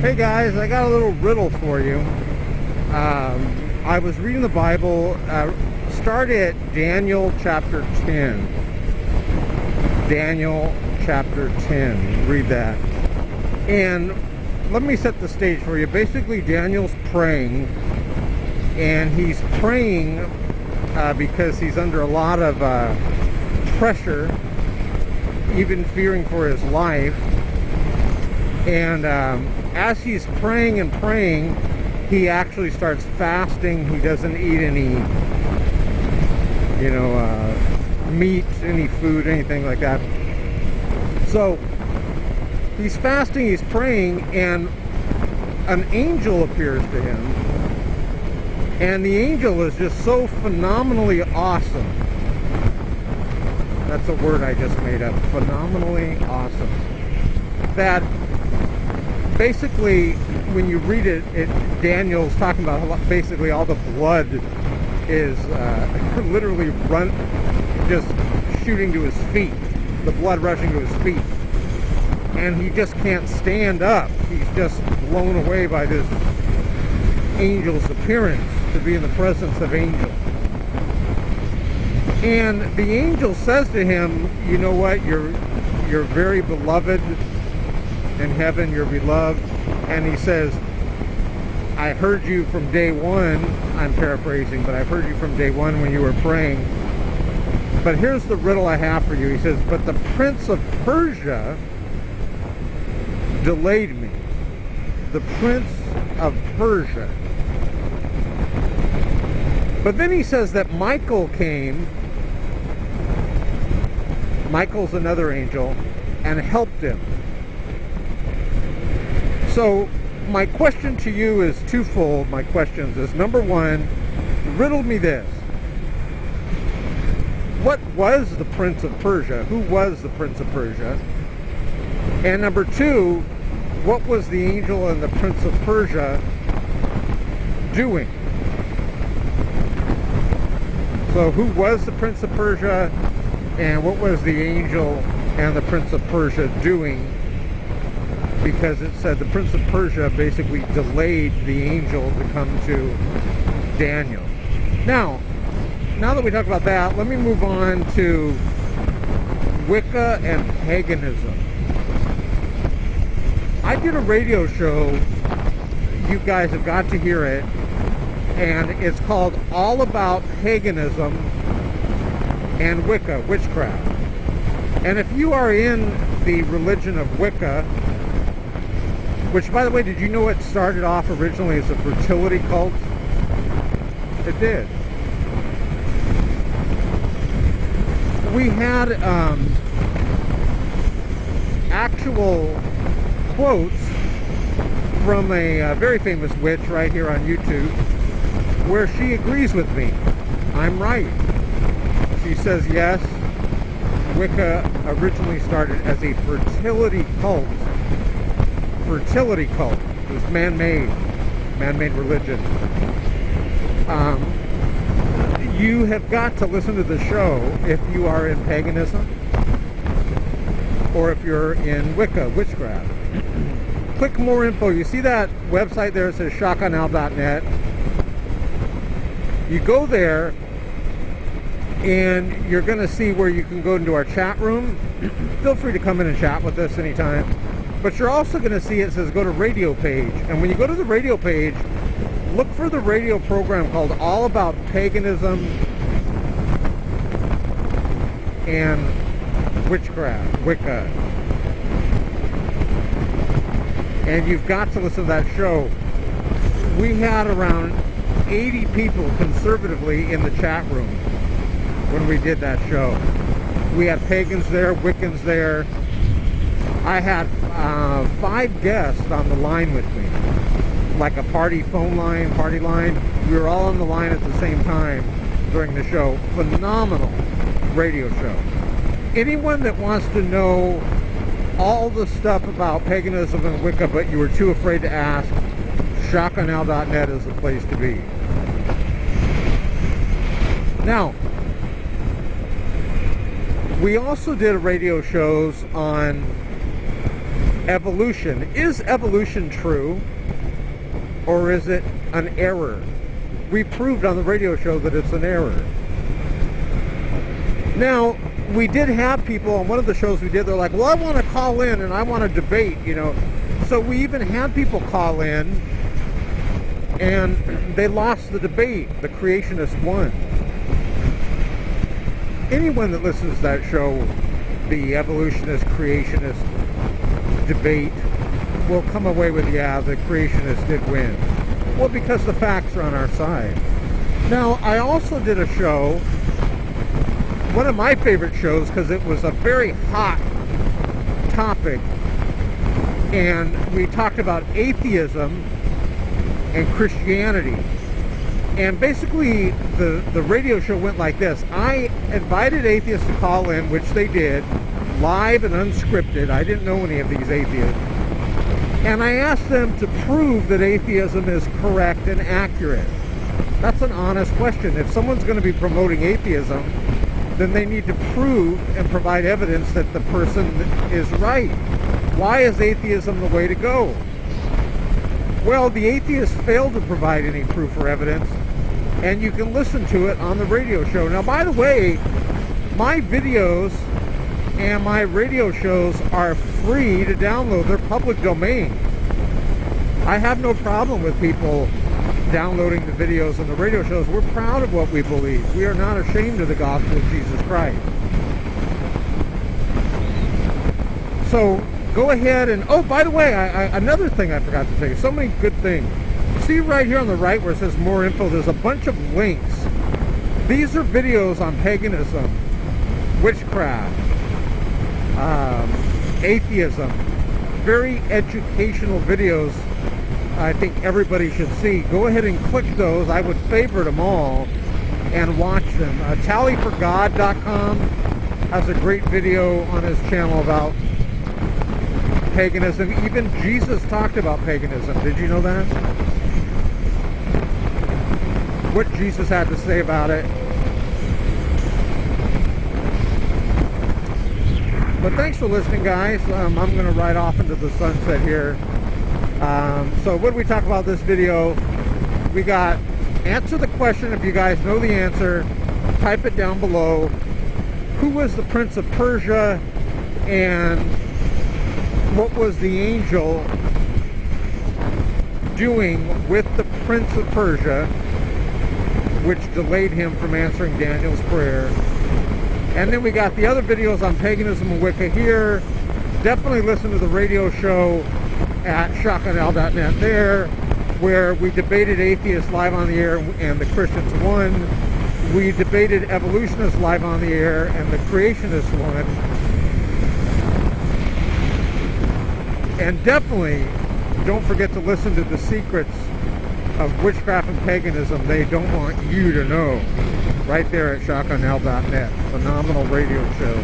Hey guys, I got a little riddle for you. I was reading the Bible, start at Daniel chapter 10. Daniel chapter 10, read that. And let me set the stage for you. Basically, Daniel's praying, and he's praying because he's under a lot of pressure, even fearing for his life. And as he's praying and praying, he actually starts fasting. He doesn't eat any, meat, any food, anything like that. So he's fasting, he's praying, and an angel appears to him. And the angel is just so phenomenally awesome. That's a word I just made up. Phenomenally awesome. That basically, when you read it, Daniel's talking about basically all the blood is literally just shooting to his feet. The blood rushing to his feet. And he just can't stand up. He's just blown away by this angel's appearance, to be in the presence of angels. And the angel says to him, you know what, you're very beloved in heaven, you're beloved. And he says, I heard you from day one, I'm paraphrasing, but I've heard you from day one when you were praying. But here's the riddle I have for you. He says, but the prince of Persia delayed me. The prince of Persia. But then he says that Michael came, Michael's another angel, and helped him. So my question to you is twofold. My questions is, number one, riddle me this. What was the Prince of Persia? Who was the Prince of Persia? And number two, what was the angel and the Prince of Persia doing? So who was the Prince of Persia, and what was the angel and the Prince of Persia doing? Because it said the Prince of Persia basically delayed the angel to come to Daniel. Now that we talk about that, let me move on to Wicca and paganism. I did a radio show, you guys have got to hear it, and it's called All About Paganism and Wicca, Witchcraft. And if you are in the religion of Wicca, which, by the way, did you know it started off originally as a fertility cult? It did. We had actual quotes from a very famous witch right here on YouTube, where she agrees with me. I'm right. She says, yes, Wicca originally started as a fertility cult. Fertility cult. It was man-made religion. You have got to listen to the show if you are in paganism or if you're in Wicca, witchcraft. Click more info. You see that website there? It says shotgunowl.net. You go there and you're going to see where you can go into our chat room. Feel free to come in and chat with us anytime. But you're also going to see it says go to radio page. And when you go to the radio page, look for the radio program called All About Paganism and Witchcraft, Wicca. And you've got to listen to that show. We had around 80 people conservatively in the chat room when we did that show. We had pagans there, Wiccans there. I had 5 guests on the line with me, like a party line. We were all on the line at the same time during the show. Phenomenal radio show. Anyone that wants to know all the stuff about paganism and Wicca, but you were too afraid to ask, shotgunowl.net is the place to be. Now, we also did radio shows on evolution. Is evolution true, or is it an error? We proved on the radio show that it's an error. Now, we did have people on one of the shows we did, they're like, well, I want to call in and I want to debate, you know. So we even had people call in, and they lost the debate. The creationists won. Anyone that listens to that show, the evolutionist, creationist debate, will come away with, yeah, the creationists did win. Well, because the facts are on our side. Now, I also did a show, one of my favorite shows, because it was a very hot topic, and we talked about atheism and Christianity. And basically, the radio show went like this. I invited atheists to call in, which they did, live and unscripted. I didn't know any of these atheists. And I asked them to prove that atheism is correct and accurate. That's an honest question. If someone's going to be promoting atheism, then they need to prove and provide evidence that the person is right. Why is atheism the way to go? Well, the atheists failed to provide any proof or evidence, and you can listen to it on the radio show. Now, by the way, my videos and my radio shows are free to download. They're public domain. I have no problem with people downloading the videos and the radio shows. We're proud of what we believe. We are not ashamed of the gospel of Jesus Christ. So go ahead and, oh, by the way, another thing I forgot to say. So many good things. See right here on the right where it says more info, there's a bunch of links. These are videos on paganism, witchcraft, atheism. Very educational videos I think everybody should see. Go ahead and click those. I would favorite them all and watch them. Tallyforgod.com has a great video on his channel about paganism. Even Jesus talked about paganism. Did you know that? What Jesus had to say about it. But thanks for listening, guys. I'm going to ride off into the sunset here. So what did we talk about this video? We got answer the question. If you guys know the answer, type it down below. Who was the Prince of Persia, and what was the angel doing with the Prince of Persia, which delayed him from answering Daniel's prayer? And then we got the other videos on paganism and Wicca here. Definitely listen to the radio show at shotgunl.net there, where we debated atheists live on the air and the Christians won. We debated evolutionists live on the air and the creationists won. And definitely don't forget to listen to the secrets of witchcraft and paganism they don't want you to know. Right there at shotgunl.net. Phenomenal radio show.